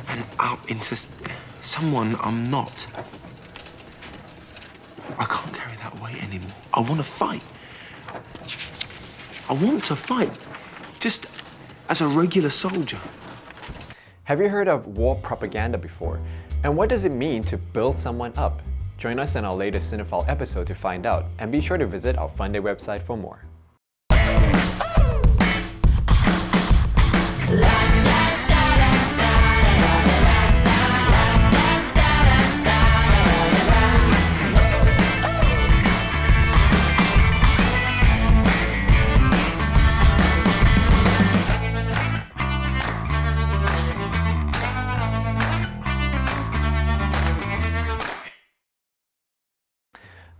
And out into someone I'm not. I can't carry that weight anymore. I want to fight. I want to fight, just as a regular soldier. Have you heard of war propaganda before? And what does it mean to build someone up? Join us in our latest Cinephile episode to find out, and be sure to visit our FUNDAY website for more.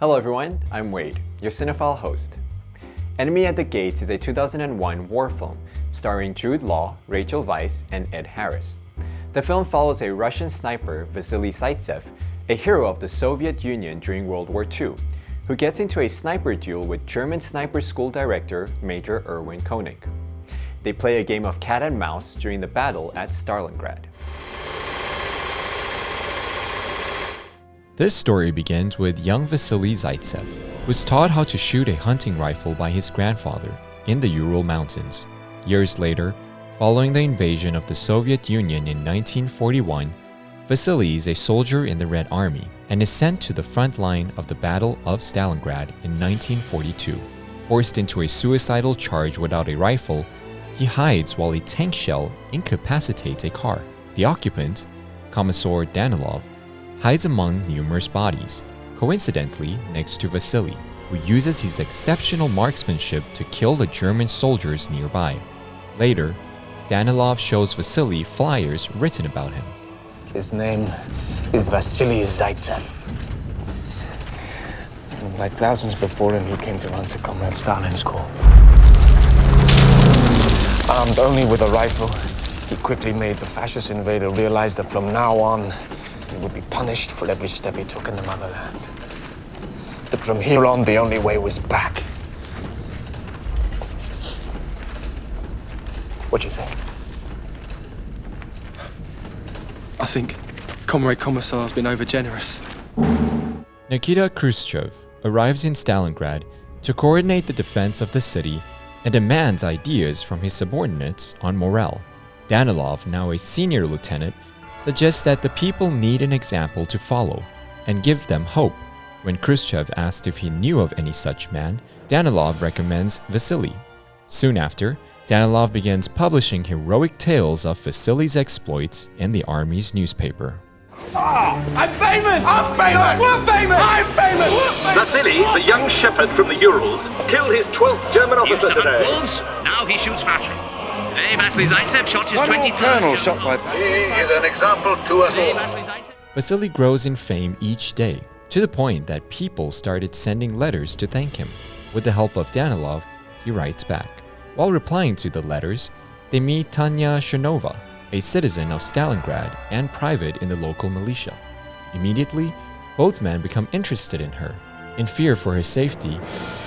Hello everyone, I'm Wade, your Cinephile host. Enemy at the Gates is a 2001 war film starring Jude Law, Rachel Weisz, and Ed Harris. The film follows a Russian sniper, Vasily Zaitsev, a hero of the Soviet Union during World War II, who gets into a sniper duel with German sniper school director Major Erwin Koenig. They play a game of cat and mouse during the battle at Stalingrad. This story begins with young Vasily Zaitsev, who's taught how to shoot a hunting rifle by his grandfather in the Ural Mountains. Years later, following the invasion of the Soviet Union in 1941, Vasily is a soldier in the Red Army and is sent to the front line of the Battle of Stalingrad in 1942. Forced into a suicidal charge without a rifle, he hides while a tank shell incapacitates a car. The occupant, Commissar Danilov, hides among numerous bodies, coincidentally next to Vasily, who uses his exceptional marksmanship to kill the German soldiers nearby. Later, Danilov shows Vasily flyers written about him. His name is Vasily Zaitsev. And like thousands before him, he came to answer Comrade Stalin's call. Armed only with a rifle, he quickly made the fascist invader realize that from now on, he would be punished for every step he took in the motherland. That from here on, the only way was back. What do you think? I think Comrade Commissar's been overgenerous. Nikita Khrushchev arrives in Stalingrad to coordinate the defense of the city and demands ideas from his subordinates on morale. Danilov, now a senior lieutenant, suggests that the people need an example to follow and give them hope. When Khrushchev asked if he knew of any such man, Danilov recommends Vasily. Soon after, Danilov begins publishing heroic tales of Vasily's exploits in the army's newspaper. Oh, I'm famous! I'm famous! We're famous! I'm famous! We're famous! Vasily, the young shepherd from the Urals, killed his 12th German officer Used to today. hunt wolves, now he shoots fashion. Today, Vasily Zaitsev shot his One more 23rd colonel German shot by officer. He is an example to us Today, all. Vasily Zaitsev. Vasily grows in fame each day, to the point that people started sending letters to thank him. With the help of Danilov, he writes back. While replying to the letters, they meet Tanya Chernova, a citizen of Stalingrad and private in the local militia. Immediately, both men become interested in her. In fear for her safety,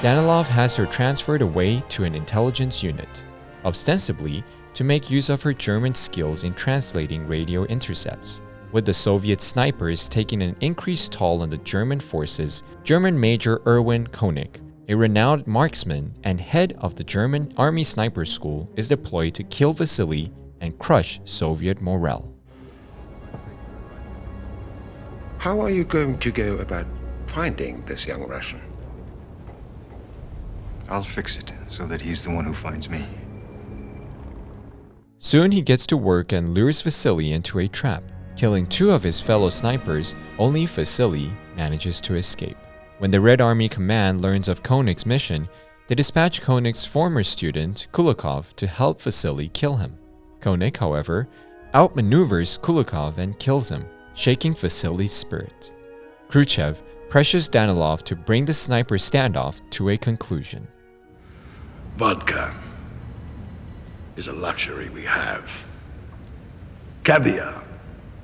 Danilov has her transferred away to an intelligence unit, ostensibly to make use of her German skills in translating radio intercepts. With the Soviet snipers taking an increased toll on the German forces, German Major Erwin Koenig, a renowned marksman and head of the German Army Sniper School, is deployed to kill Vasily and crush Soviet morale. How are you going to go about finding this young Russian? I'll fix it so that he's the one who finds me. Soon he gets to work and lures Vasily into a trap. Killing two of his fellow snipers, only Vasily manages to escape. When the Red Army Command learns of Koenig's mission, they dispatch Koenig's former student, Kulikov, to help Vasily kill him. Koenig, however, outmaneuvers Kulikov and kills him, shaking Vasily's spirit. Khrushchev pressures Danilov to bring the sniper standoff to a conclusion. Vodka is a luxury we have. Caviar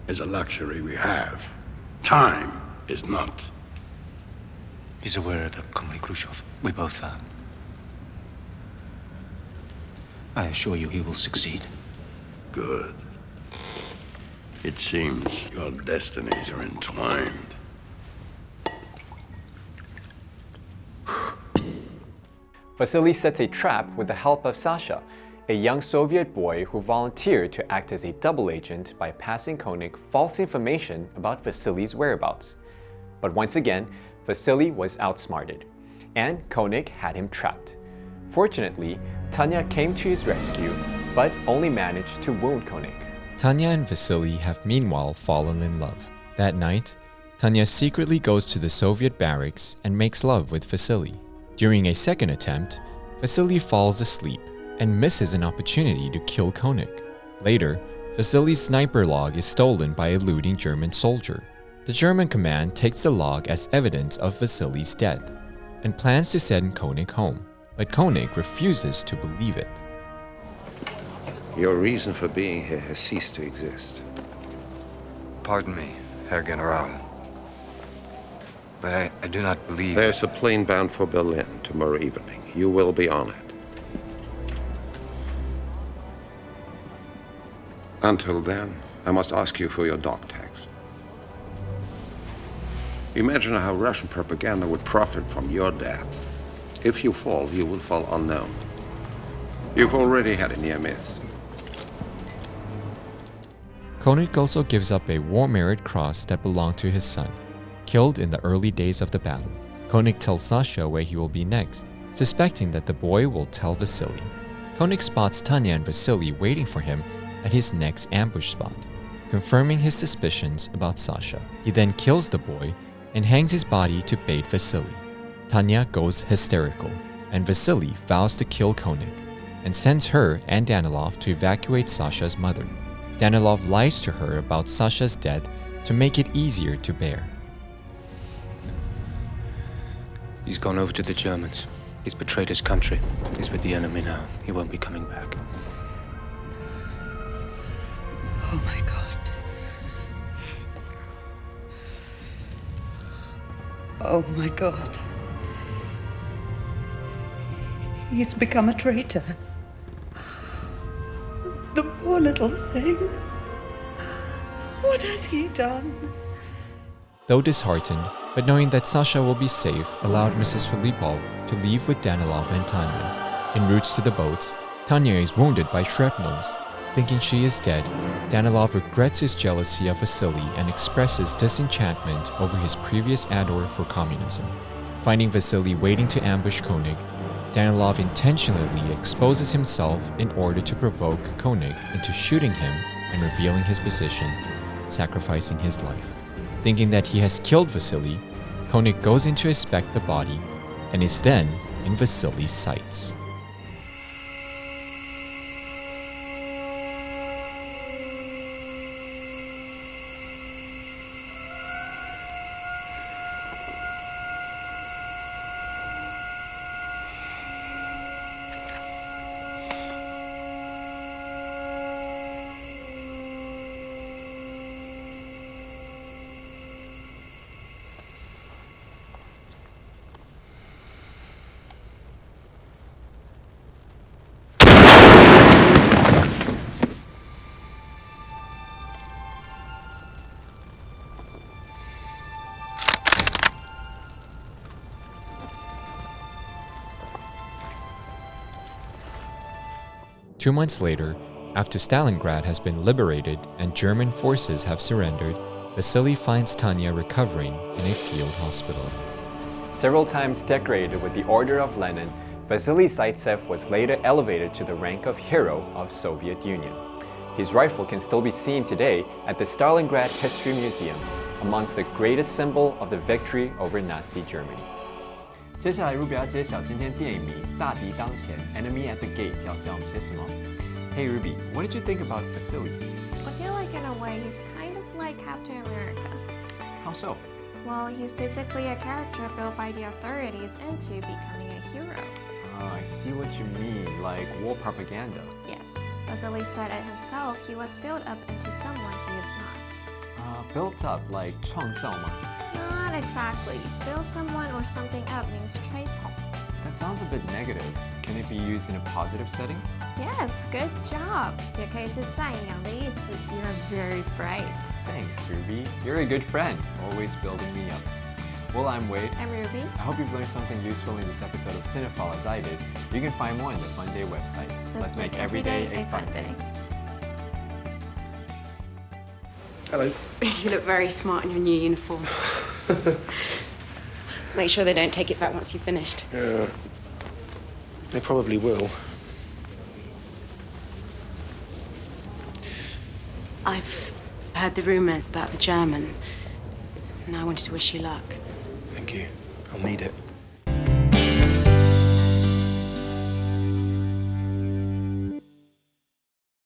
is a luxury we have. Time is not. He's aware of that, Comrade Khrushchev. We both are. I assure you he will succeed. Good. It seems your destinies are entwined. Vasily sets a trap with the help of Sasha, a young Soviet boy who volunteered to act as a double agent by passing Koenig false information about Vasily's whereabouts. But once again, Vasily was outsmarted, and Koenig had him trapped. Fortunately, Tanya came to his rescue, but only managed to wound Koenig. Tanya and Vasily have meanwhile fallen in love. That night, Tanya secretly goes to the Soviet barracks and makes love with Vasily. During a second attempt, Vasily falls asleep and misses an opportunity to kill Koenig. Later, Vasily's sniper log is stolen by a looting German soldier. The German command takes the log as evidence of Vasily's death and plans to send Koenig home, but Koenig refuses to believe it. Your reason for being here has ceased to exist. Pardon me, Herr General. But I do not believe... There's a plane bound for Berlin tomorrow evening. You will be on it. Until then, I must ask you for your dog tags. Imagine how Russian propaganda would profit from your death. If you fall, you will fall unknown. You've already had a near miss. Koenig also gives up a war-merit cross that belonged to his son, killed in the early days of the battle. Koenig tells Sasha where he will be next, suspecting that the boy will tell Vasily. Koenig spots Tanya and Vasily waiting for him at his next ambush spot, confirming his suspicions about Sasha. He then kills the boy and hangs his body to bait Vasily. Tanya goes hysterical, and Vasily vows to kill Koenig and sends her and Danilov to evacuate Sasha's mother. Danilov lies to her about Sasha's death to make it easier to bear. He's gone over to the Germans. He's betrayed his country. He's with the enemy now. He won't be coming back. Oh my God. Oh my God. He's become a traitor. The poor little thing. What has he done? Though disheartened, but knowing that Sasha will be safe, allowed Mrs. Filipov to leave with Danilov and Tanya. En route to the boats, Tanya is wounded by shrapnels. Thinking she is dead, Danilov regrets his jealousy of Vasily and expresses disenchantment over his previous ardor for communism. Finding Vasily waiting to ambush Koenig, Danilov intentionally exposes himself in order to provoke Koenig into shooting him and revealing his position, sacrificing his life. Thinking that he has killed Vasily, Koenig goes in to inspect the body and is then in Vasily's sights. Two months later, after Stalingrad has been liberated and German forces have surrendered, Vasily finds Tanya recovering in a field hospital. Several times decorated with the Order of Lenin, Vasily Zaitsev was later elevated to the rank of Hero of Soviet Union. His rifle can still be seen today at the Stalingrad History Museum, amongst the greatest symbol of the victory over Nazi Germany. 接下来 Ruby 要揭晓今天电影迷大敌当前 Enemy at the Gate 要教我们些什么。Hey Ruby, what did you think about Vasily? I feel like in a way he's kind of like Captain America. How so? Well, he's basically a character built by the authorities into becoming a hero. I see what you mean, like war propaganda. Yes, Vasily said it himself, he was built up into someone he is not. Built up, like 创造吗? Not exactly. Build someone or something up means 吹捧. That sounds a bit negative. Can it be used in a positive setting? Yes, good job. 也可以是赞扬的意思. You're very bright. Thanks, Ruby. You're a good friend, always building me up. Well, I'm Wade. I'm Ruby. I hope you've learned something useful in this episode of Cinephile as I did. You can find more on the FUNDAY website. Let's make every day a fun day. Hello. You look very smart in your new uniform. Make sure they don't take it back once you've finished. Yeah. They probably will. I've heard the rumours about the German, and I wanted to wish you luck. Thank you. I'll need it.